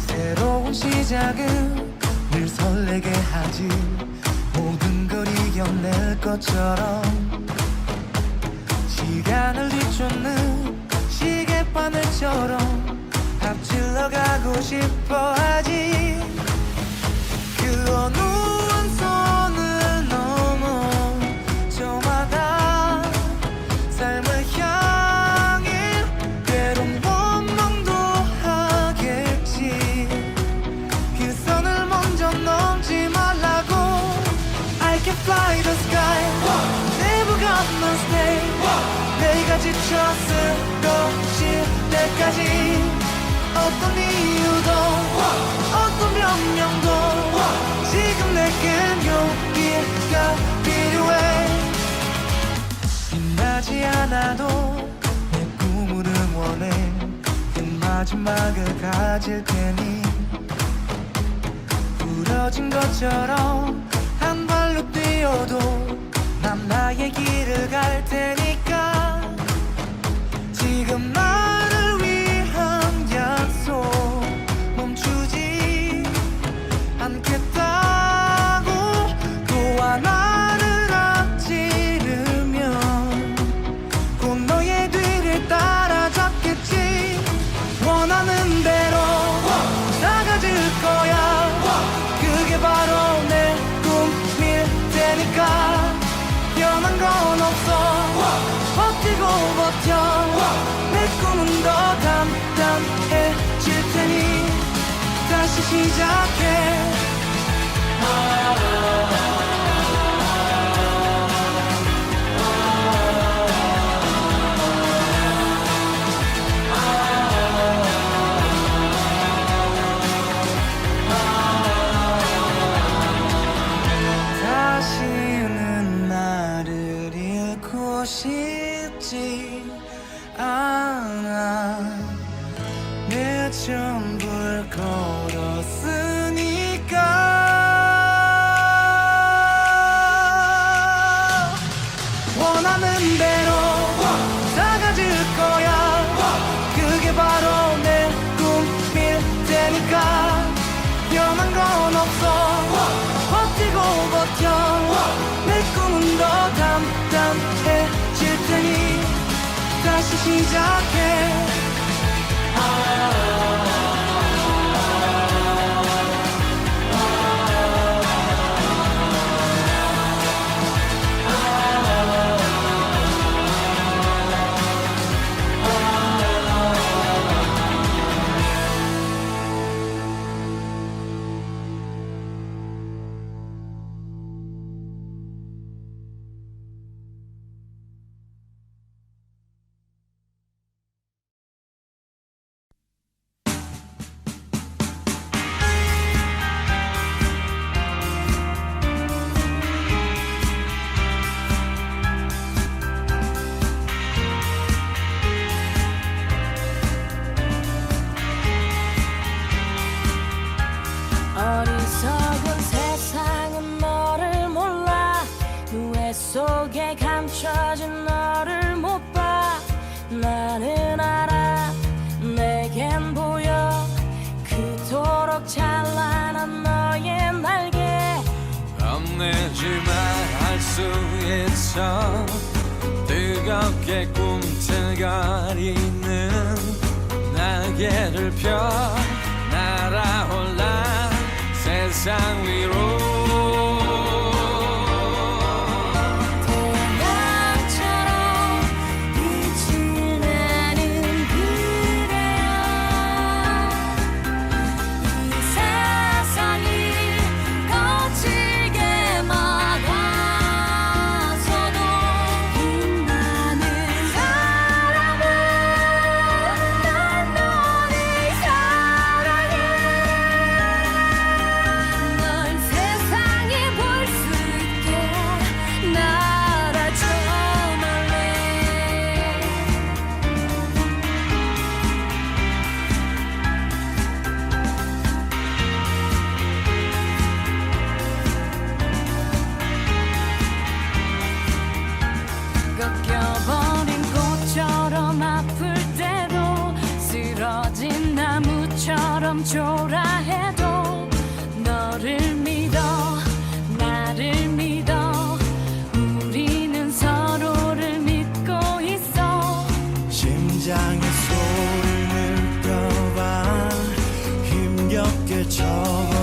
새로운 시작은 늘 설레게 하지. 모든 걸 이겨낼 것처럼 시간을 뒤쫓는 시계바늘처럼 앞질러 가고 싶어 하지. 그 어느 한 선을 넘어 저마다 삶을 향해 때론 원망도 하겠지. 그 선을 먼저 넘지 말라고. I can fly the sky, never gonna stay. 내가 지쳐 쓰러질 때까지 어떤 이유도 어떤 변명도 지금 내겐 용기가 필요해. 빛나지 않아도 내 꿈을 응원해. 그 마지막을 가질 테니 부러진 것처럼 한 발로 뛰어도 난 나의 길을 갈 테니까. 지금 나를 위한 약속 멈추지 않겠다고. 또 하나를 앞지르면 곧 너의 뒤를 따라잡겠지. 원하는 대로 나가질 거야. 그게 바로 내 꿈일 테니까. 변한 건 없어. 버티고 버텨. 내 꿈은 더 단단해질 테니 다시 시작해. 다시는 나를 잃고 싶지 않아. 내 전부를 걸었으니까. 원하는 대로 다가질 거야. 그게 바로 내 꿈일 테니까. 변한 건 없어. 버티고 버텨. 내 꿈은 더 단단해질 테니 다시 시작해. 수 있어 뜨겁게 꿈틀거리는 날개를 펴 날아올라 세상 위로 태양처럼 빛이 나는 그대여 이 세상이 거칠게 막아서도 빛나는 사람은 난 너를 사랑해 널 세상에 볼 수 있게 날아줘 말래 꺾여버린 꽃처럼 아플 때도 쓰러진 나무처럼 초라해도 너를 믿어 나를 믿어 우리는 서로를 믿고 있어 심장의 소리를 느껴봐 힘겹게 적어